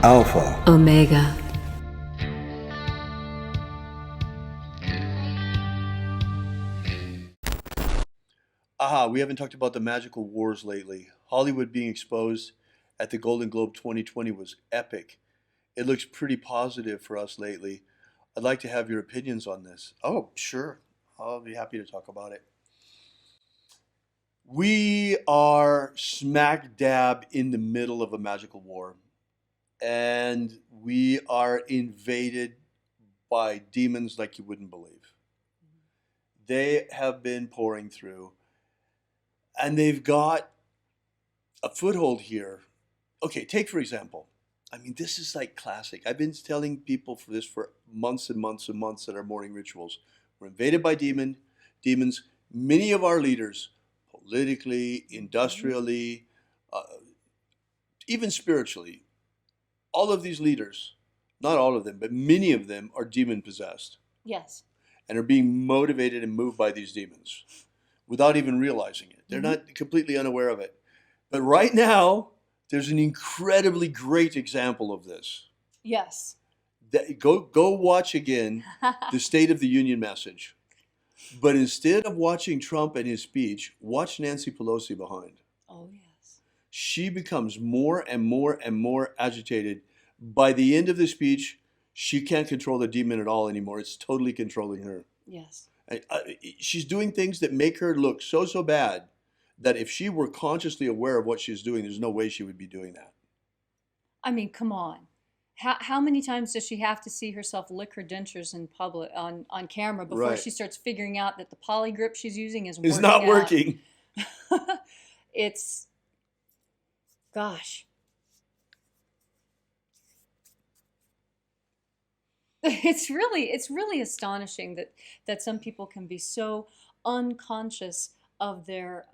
Alpha Omega. Aha, we haven't talked about the magical wars lately. Hollywood being exposed at the Golden Globe 2020 was epic. It looks pretty positive for us lately. I'd like to have your opinions on this. Oh, sure. I'll be happy to talk about it. We are smack dab in the middle of a magical war, and we are invaded by demons like you wouldn't believe. They have been pouring through, and they've got a foothold here. Okay, take for example, I mean, this is like classic. I've been telling people for this for months and months and months at our morning rituals. We're invaded by demons. Many of our leaders, politically, industrially, uh, even spiritually, all of these leaders, not all of them, but many of them are demon possessed Yes. and are being motivated and moved by these demons without even realizing it. They're not completely unaware of it. But right now, there's an incredibly great example of this. Yes. Go watch again the State of the Union message. But instead of watching Trump and his speech, watch Nancy Pelosi behind. Oh, yes. She becomes more and more and more agitated. By the end of the speech, she can't control the demon at all anymore. It's totally controlling her. Yes. She's doing things that make her look so bad that if she were consciously aware of what she's doing, there's no way she would be doing that. I mean, come on. How many times does she have to see herself lick her dentures in public on camera before Right. she starts figuring out that the poly grip she's using is It's not out? working. It's, gosh. It's really astonishing that some people can be so unconscious of their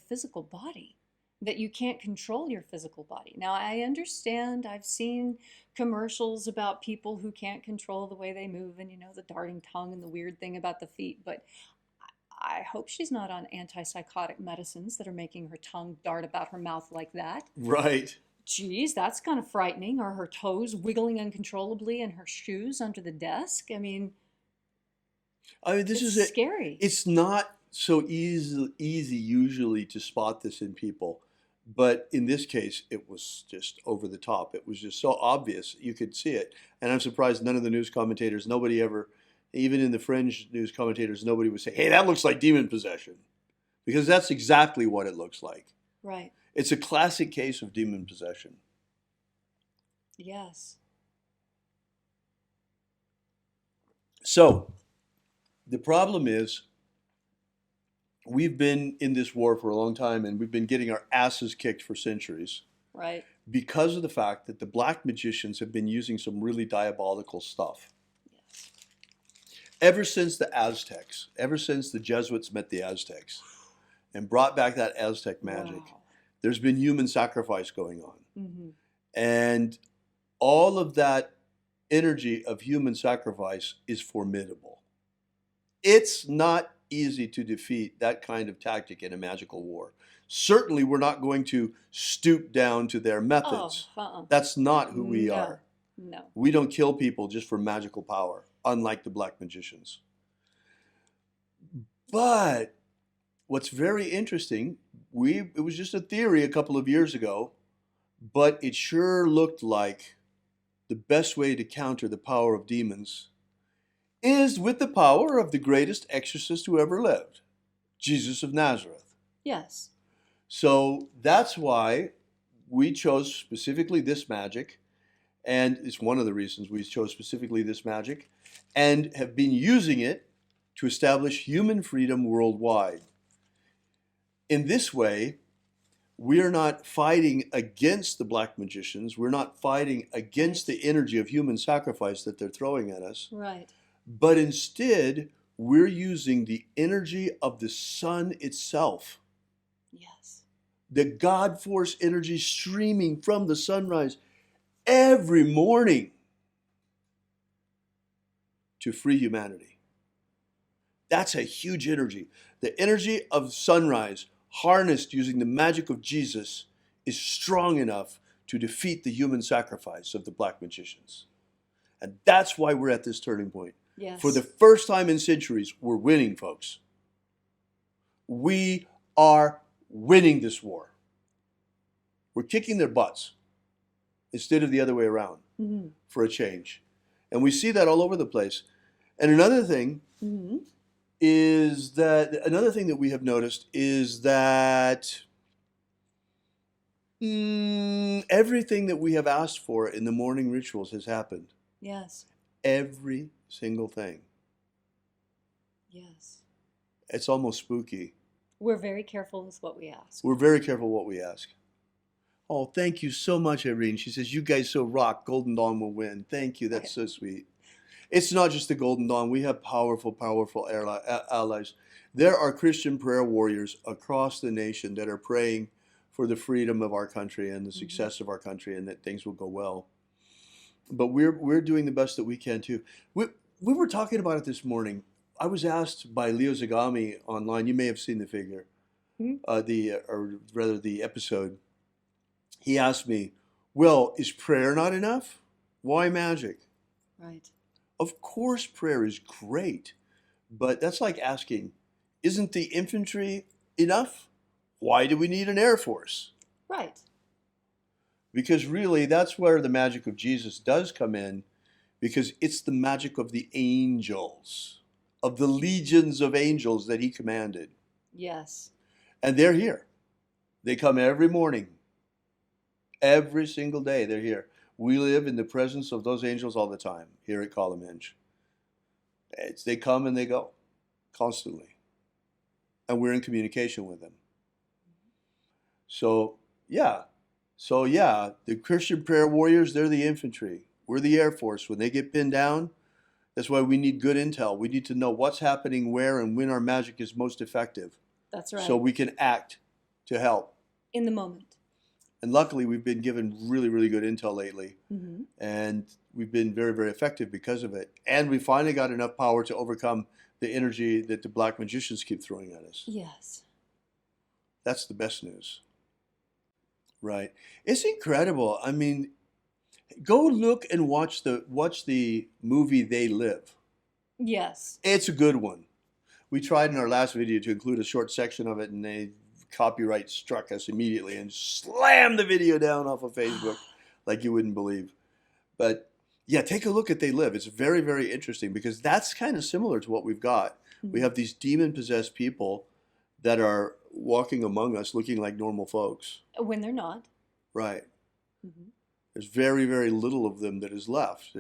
physical body, that you can't control your physical body. Now, I understand, I've seen commercials about people who can't control the way they move, and the darting tongue and the weird thing about the feet, but I hope she's not on antipsychotic medicines that are making her tongue dart about her mouth like that. Right. Geez, that's kind of frightening. Or her toes wiggling uncontrollably in her shoes under the desk. I mean, This it's is scary. It's not so easy usually to spot this in people. But in this case, it was just over the top. It was just so obvious. You could see it. And I'm surprised none of the news commentators, nobody ever, even in the fringe news commentators, nobody would say, hey, that looks like demon possession. Because that's exactly what it looks like. Right. It's a classic case of demon possession. Yes. So, the problem is, we've been in this war for a long time, and we've been getting our asses kicked for centuries Right. because of the fact that the black magicians have been using some really diabolical stuff. Yes. Ever since the Aztecs, ever since the Jesuits met the Aztecs and brought back that Aztec magic, Wow. there's been human sacrifice going on. Mm-hmm. And all of that energy of human sacrifice is formidable. It's not easy to defeat that kind of tactic in a magical war. Certainly, we're not going to stoop down to their methods. Oh, That's not who we No. are. No. We don't kill people just for magical power, unlike the black magicians. But what's very interesting, it was just a theory a couple of years ago, but it sure looked like the best way to counter the power of demons is with the power of the greatest exorcist who ever lived, Jesus of Nazareth. Yes. So that's why we chose specifically this magic, and it's one of the reasons we chose specifically this magic, and have been using it to establish human freedom worldwide. In this way, we are not fighting against the black magicians. We're not fighting against the energy of human sacrifice that they're throwing at us. Right. But instead, we're using the energy of the sun itself, Yes. the God force energy streaming from the sunrise every morning to free humanity. That's a huge energy. The energy of sunrise, harnessed using the magic of Jesus, is strong enough to defeat the human sacrifice of the black magicians. And that's why we're at this turning point. Yes. For the first time in centuries, we're winning, folks. We are winning this war. We're kicking their butts instead of the other way around for a change. And we see that all over the place. And another thing is that, another thing that we have noticed is that everything that we have asked for in the morning rituals has happened. Yes. Every single thing. Yes. It's almost spooky. We're very careful with what we ask. We're very careful what we ask. Oh, thank you so much, Irene. She says, you guys so rock. Golden Dawn will win. Thank you. That's so sweet. It's not just the Golden Dawn. We have powerful, powerful allies. There are Christian prayer warriors across the nation that are praying for the freedom of our country and the success of our country, and that things will go well. But we're doing the best that we can too. We were talking about it this morning. I was asked by Leo Zagami online. You may have seen the figure, the episode. He asked me, "Well, is prayer not enough? Why magic?" Right. Of course, prayer is great, but that's like asking, "Isn't the infantry enough? Why do we need an air force?" Right. Because really, that's where the magic of Jesus does come in, because it's the magic of the angels, of the legions of angels that he commanded. Yes. And they're here. They come every morning. Every single day they're here. We live in the presence of those angels all the time here at Columenge. They come and they go constantly. And we're in communication with them. So yeah, the Christian prayer warriors, they're the infantry. We're the Air Force. When they get pinned down, that's why we need good intel. We need to know what's happening where and when our magic is most effective. That's right. So we can act to help. In the moment. And luckily, we've been given really, really good intel lately. And we've been very, very effective because of it. And we finally got enough power to overcome the energy that the black magicians keep throwing at us. Yes. That's the best news. Right. It's incredible. I mean, go look and watch the movie They Live. Yes. It's a good one. We tried in our last video to include a short section of it, and they copyright struck us immediately and slammed the video down off of Facebook like you wouldn't believe. But yeah, take a look at They Live. It's very, very interesting because that's kind of similar to what we've got. We have these demon-possessed people that are walking among us looking like normal folks. When they're not. Right. There's very, very little of them that is left.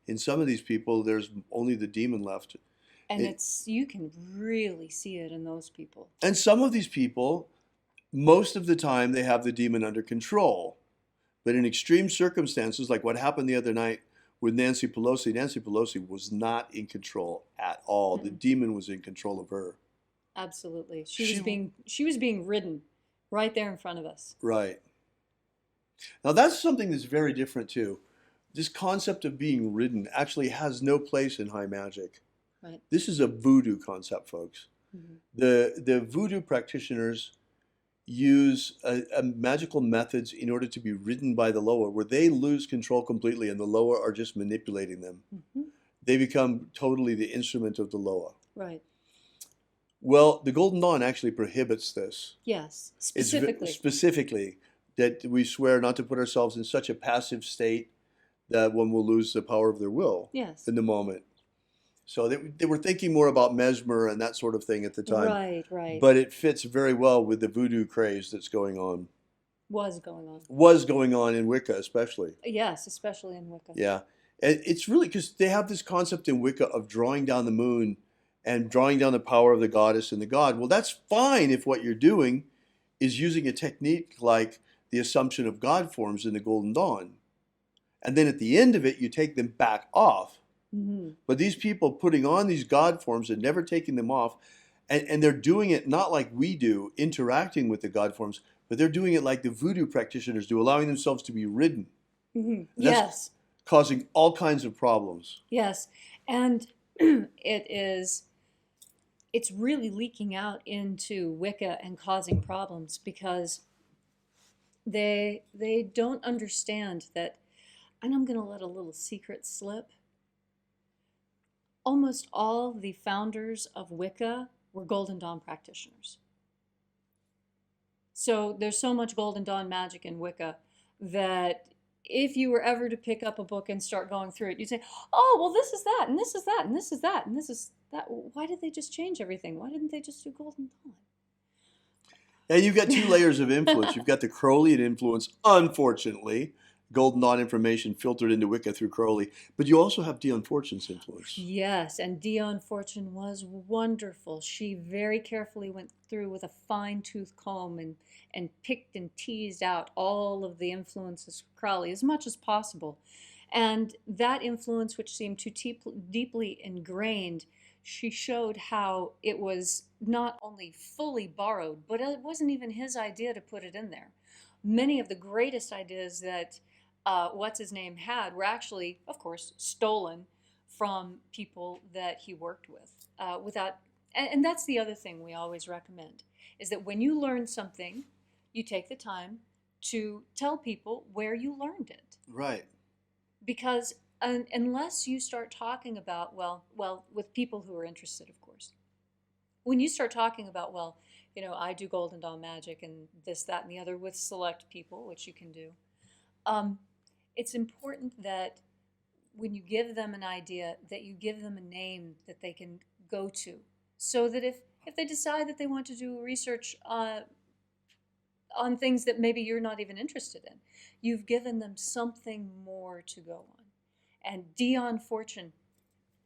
In some of these people, there's only the demon left. And you can really see it in those people. And some of these people, most of the time, they have the demon under control. But in extreme circumstances, like what happened the other night with Nancy Pelosi was not in control at all. The demon was in control of her. Absolutely. She was being ridden right there in front of us. Right. Now that's something that's very different too. This concept of being ridden actually has no place in high magic. Right. This is a voodoo concept, folks. The voodoo practitioners use magical methods in order to be ridden by the lower, where they lose control completely and the lower are just manipulating them. They become totally the instrument of the lower. Right. Well, the Golden Dawn actually prohibits this. Yes, specifically. Specifically, that we swear not to put ourselves in such a passive state that one will lose the power of their will in the moment. So they were thinking more about mesmer and that sort of thing at the time. Right, right. But it fits very well with the voodoo craze that's going on. Was going on. Was going on in Wicca, especially. Yes, especially in Wicca. Yeah. And it's really because they have this concept in Wicca of drawing down the moon and drawing down the power of the goddess and the god. Well, that's fine if what you're doing is using a technique like the Assumption of God forms in the Golden Dawn. And then at the end of it, you take them back off. But these people putting on these God forms and never taking them off, and they're doing it not like we do, interacting with the God forms, but they're doing it like the voodoo practitioners do, allowing themselves to be ridden. Yes. Causing all kinds of problems. Yes. And it's really leaking out into Wicca and causing problems because They don't understand that, and I'm going to let a little secret slip. Almost all the founders of Wicca were Golden Dawn practitioners. So there's so much Golden Dawn magic in Wicca that if you were ever to pick up a book and start going through it, you'd say, oh, well, this is that, and this is that, and this is that, and this is that. Why did they just change everything? Why didn't they just do Golden Dawn? And you've got two layers of influence. You've got the Crowleyan influence, unfortunately, Golden Dawn information filtered into Wicca through Crowley, but you also have Dion Fortune's influence. Yes, and Dion Fortune was wonderful. She very carefully went through with a fine-tooth comb and picked and teased out all of the influences of Crowley as much as possible. And that influence, which seemed too deeply ingrained, she showed how it was not only fully borrowed, but it wasn't even his idea to put it in there. Many of the greatest ideas that what's-his-name had were actually, of course, stolen from people that he worked with. And that's the other thing we always recommend, is that when you learn something, you take the time to tell people where you learned it. Right. Because unless you start talking about, well, with people who are interested, of course, when you start talking about, well, you know, I do Golden Dawn magic and this, that, and the other with select people, which you can do, it's important that when you give them an idea, that you give them a name that they can go to, so that if they decide that they want to do research on things that maybe you're not even interested in, you've given them something more to go on. And Dion Fortune,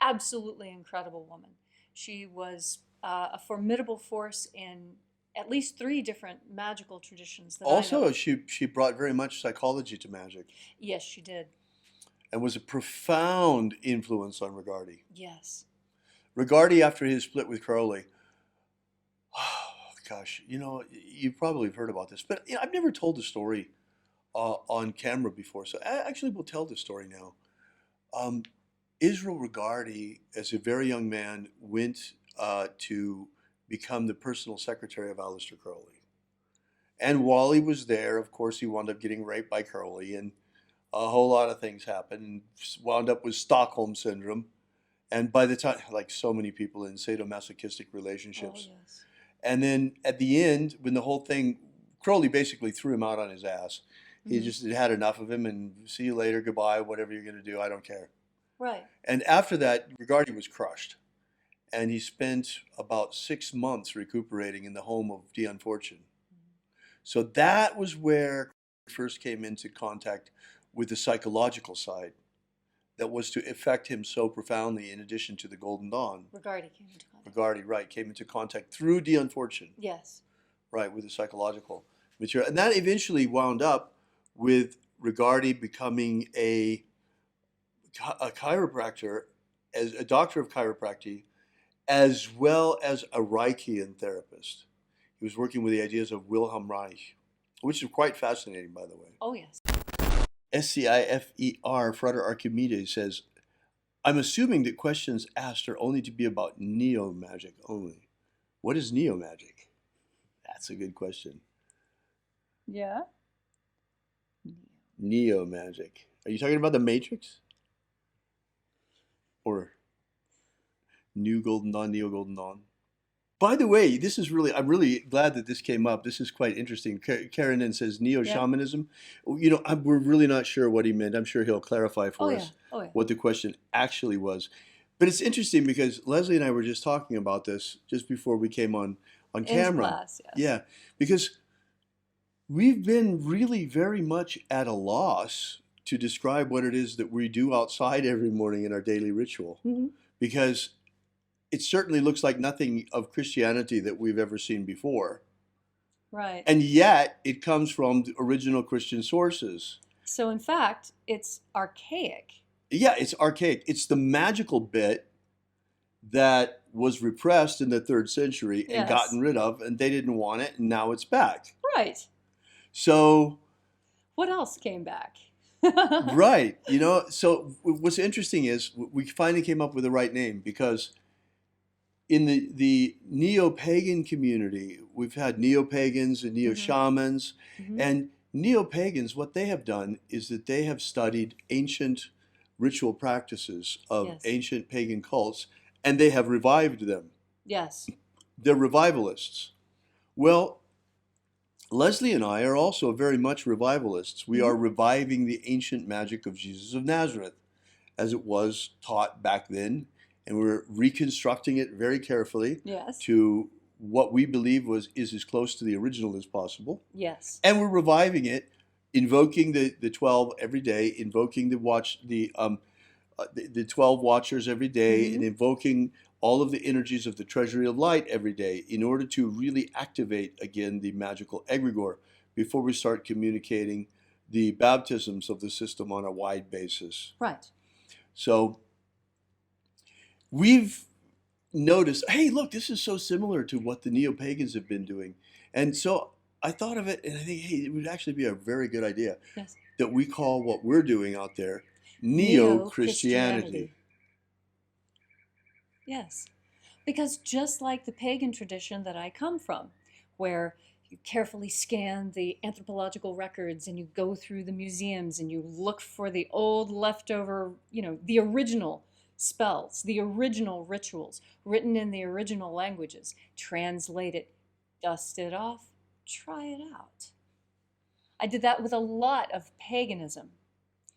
absolutely incredible woman. She was a formidable force in at least 3 different magical traditions that I know. Also, she brought very much psychology to magic. Yes, she did. And was a profound influence on Rigardi. Yes. Rigardi, after his split with Crowley, oh, gosh, you know, you probably have heard about this, but you know, I've never told the story on camera before, so I actually will tell the story now. Israel Rigardi, as a very young man, went to become the personal secretary of Aleister Crowley. And while he was there, of course, he wound up getting raped by Crowley, and a whole lot of things happened, and wound up with Stockholm Syndrome. And by the time, like so many people in sadomasochistic relationships. Oh, yes. And then at the end, when the whole thing, Crowley basically threw him out on his ass. He just had enough of him, and see you later, goodbye, whatever you're going to do, I don't care. Right. And after that, Rigardi was crushed. And he spent about 6 months recuperating in the home of Dion Fortune. So that was where he first came into contact with the psychological side that was to affect him so profoundly, in addition to the Golden Dawn. Rigardi came into contact. Rigardi, right, came into contact through Dion Fortune. Yes. Right, with the psychological material. And that eventually wound up with Rigardi becoming a chiropractor, as a doctor of chiropractic, as well as a Reichian therapist. He was working with the ideas of Wilhelm Reich, which is quite fascinating, by the way. Oh, yes. SCIFER, Frater Archimedes says, I'm assuming that questions asked are only to be about neo-magic only. What is neo-magic? That's a good question. Yeah. Neo-magic. Are you talking about the Matrix? Or New Golden Dawn, Neo Golden Dawn? By the way, this is really, I'm really glad that this came up. This is quite interesting. Karen then says neo-shamanism. You know, we're really not sure what he meant. I'm sure he'll clarify for us what the question actually was. But it's interesting because Leslie and I were just talking about this just before we came on camera. Class, yes. Yeah, because we've been really very much at a loss to describe what it is that we do outside every morning in our daily ritual. Because it certainly looks like nothing of Christianity that we've ever seen before. Right. And yet, it comes from the original Christian sources. So, in fact, it's archaic. Yeah, it's archaic. It's the magical bit that was repressed in the 3rd century and gotten rid of, and they didn't want it, and now it's back. Right. So... what else came back? Right. You know, so what's interesting is we finally came up with the right name, because in the neo-pagan community, we've had neo-pagans and neo-shamans, and Neo-pagans, what they have done is that they have studied ancient ritual practices of Yes. ancient pagan cults, and they have revived them. Yes. They're revivalists. Well, Leslie and I are also very much revivalists. We are reviving the ancient magic of Jesus of Nazareth as it was taught back then, and we're reconstructing it very carefully Yes. to what we believe is as close to the original as possible. Yes. And we're reviving it, invoking the 12 every day, invoking the 12 watchers every day, and invoking all of the energies of the treasury of light every day in order to really activate again the magical egregore before we start communicating the baptisms of the system on a wide basis. Right. So we've noticed, hey, look, this is so similar to what the neo-pagans have been doing. And so I thought of it, and I think, hey, it would actually be a very good idea Yes. that we call what we're doing out there Neo-Christianity. Yes. Because just like the pagan tradition that I come from, where you carefully scan the anthropological records and you go through the museums and you look for the old leftover, the original spells, the original rituals written in the original languages, translate it, dust it off, try it out. I did that with a lot of paganism.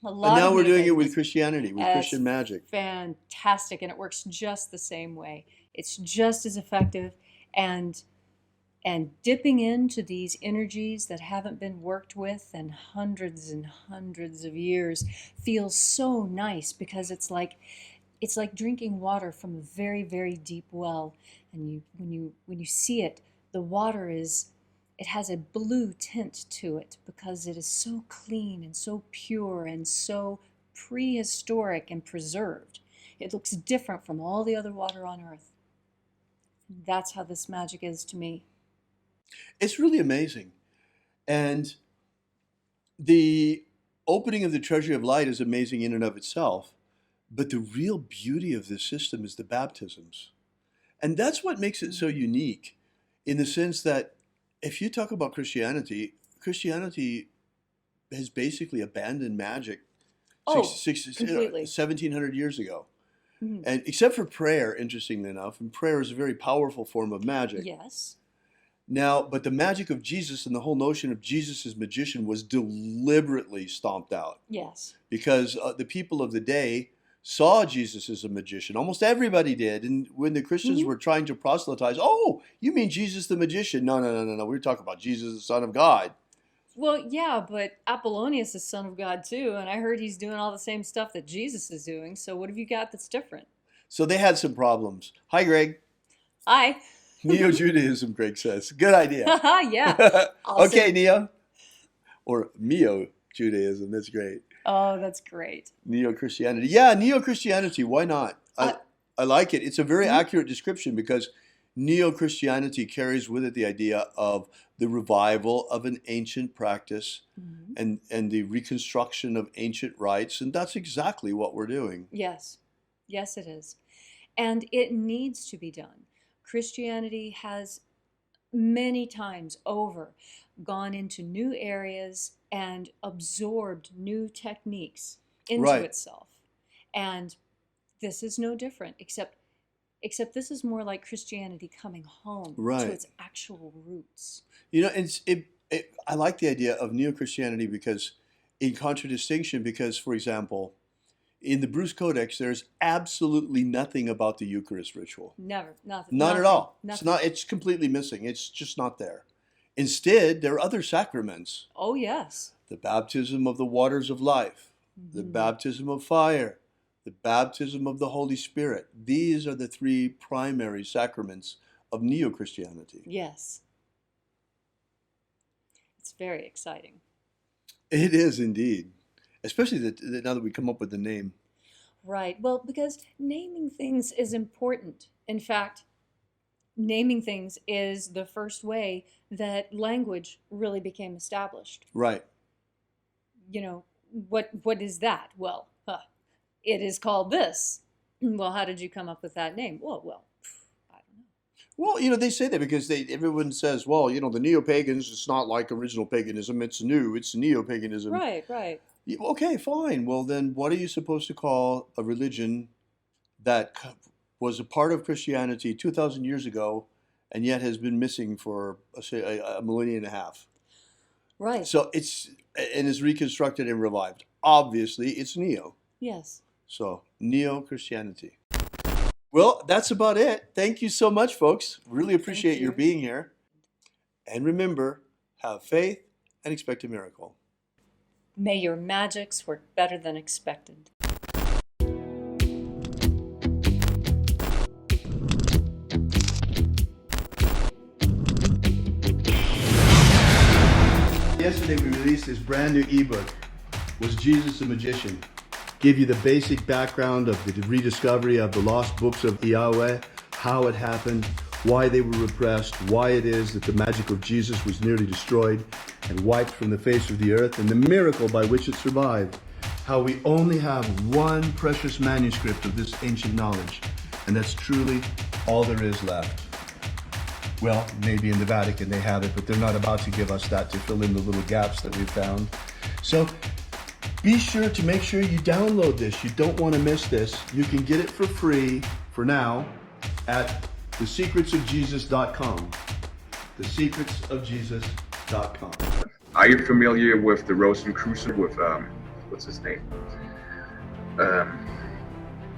And now we're doing it with Christianity, with That's Christian magic. Fantastic, and it works just the same way. It's just as effective, and dipping into these energies that haven't been worked with in hundreds and hundreds of years feels so nice, because it's like drinking water from a very, very deep well. And when you see it, the water it has a blue tint to it because it is so clean and so pure and so prehistoric and preserved. It looks different from all the other water on earth. That's how this magic is to me. It's really amazing. And the opening of the treasury of light is amazing in and of itself. But the real beauty of this system is the baptisms. And that's what makes it so unique, in the sense that if you talk about Christianity has basically abandoned magic completely. 1,700 years ago. Mm-hmm. And except for prayer, interestingly enough, and prayer is a very powerful form of magic. Yes. Now, but the magic of Jesus and the whole notion of Jesus as magician was deliberately stomped out. Yes. Because the people of the day saw Jesus as a magician. Almost everybody did. And when the Christians were trying to proselytize, oh, you mean Jesus the magician? No. We're talking about Jesus, the Son of God. Well, yeah, but Apollonius is Son of God too, and I heard he's doing all the same stuff that Jesus is doing. So what have you got that's different? So they had some problems. Hi, Greg. Hi. Neo-Judaism, Greg says. Good idea. Yeah. Okay, Neo. Or Neo-Judaism. That's great. Oh, that's great. Neo-Christianity. Yeah, Neo-Christianity. Why not? I like it. It's a very accurate description, because Neo-Christianity carries with it the idea of the revival of an ancient practice and the reconstruction of ancient rites. And that's exactly what we're doing. Yes. Yes, it is. And it needs to be done. Christianity has many times over gone into new areas and absorbed new techniques into itself. And this is no different, except this is more like Christianity coming home to its actual roots. I like the idea of Neo-Christianity because, in contradistinction, because, for example, in the Bruce Codex, there's absolutely nothing about the Eucharist ritual. Nothing. Not at all. Nothing. It's completely missing. It's just not there. Instead, there are other sacraments. Oh, yes. The baptism of the waters of life, the baptism of fire, the baptism of the Holy Spirit. These are the three primary sacraments of Neo-Christianity. Yes. It's very exciting. It is indeed. Especially now that we come up with the name. Right. Well, because naming things is important. In fact, naming things is the first way that language really became established. Right. What is that? Well, it is called this. Well, how did you come up with that name? Well, I don't know. Well, they say that because everyone says, well, the neo-pagans, it's not like original paganism, it's new, it's neo-paganism. Right. Okay, fine. Well, then what are you supposed to call a religion that was a part of Christianity 2,000 years ago and yet has been missing for, say, a millennia and a half? Right. So and is reconstructed and revived. Obviously, it's neo. Yes. So, neo-Christianity. Well, that's about it. Thank you so much, folks. Really appreciate your being here. And remember, have faith and expect a miracle. May your magics work better than expected. Yesterday we released this brand new ebook, Was Jesus a Magician? Give you the basic background of the rediscovery of the lost books of Yahweh, how it happened, why they were repressed, why it is that the magic of Jesus was nearly destroyed and wiped from the face of the earth, and the miracle by which it survived, how we only have one precious manuscript of this ancient knowledge, and that's truly all there is left. Well, maybe in the Vatican they have it, but they're not about to give us that to fill in the little gaps that we've found. So be sure to make sure you download this. You don't want to miss this. You can get it for free for now at thesecretsofjesus.com. Thesecretsofjesus.com. Are you familiar with the Rosicrucian with what's his name?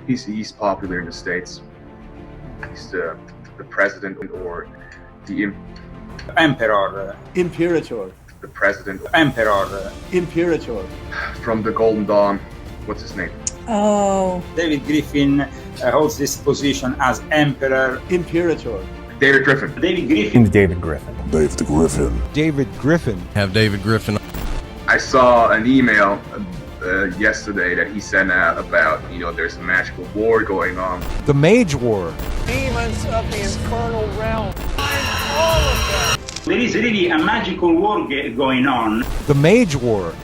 He's popular in the States. He's the president or the Emperor. Imperator. The president. Emperor. Imperator. From the Golden Dawn. What's his name? Oh. David Griffin holds this position as Emperor. Imperator. David Griffin. David Griffin. David Griffin. David Griffin. David Griffin. Have David Griffin. I saw an email yesterday that he sent out about, there's a magical war going on. The Mage War. Demons of the infernal realm. All of them. There is really a magical war going on. The Mage War.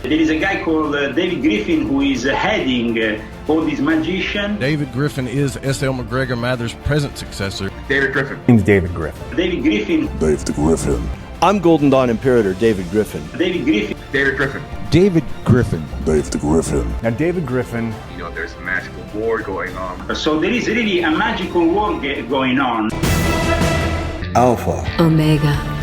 There is a guy called David Griffin who is heading all these magicians. David Griffin is S.L. McGregor Mather's present successor. David Griffin. David Griffin. David Griffin. David Griffin. I'm Golden Dawn Imperator David Griffin. David Griffin. David Griffin. David Griffin. David Griffin. Now David Griffin. There's a magical war going on. So there is really a magical war going on. Alpha Omega.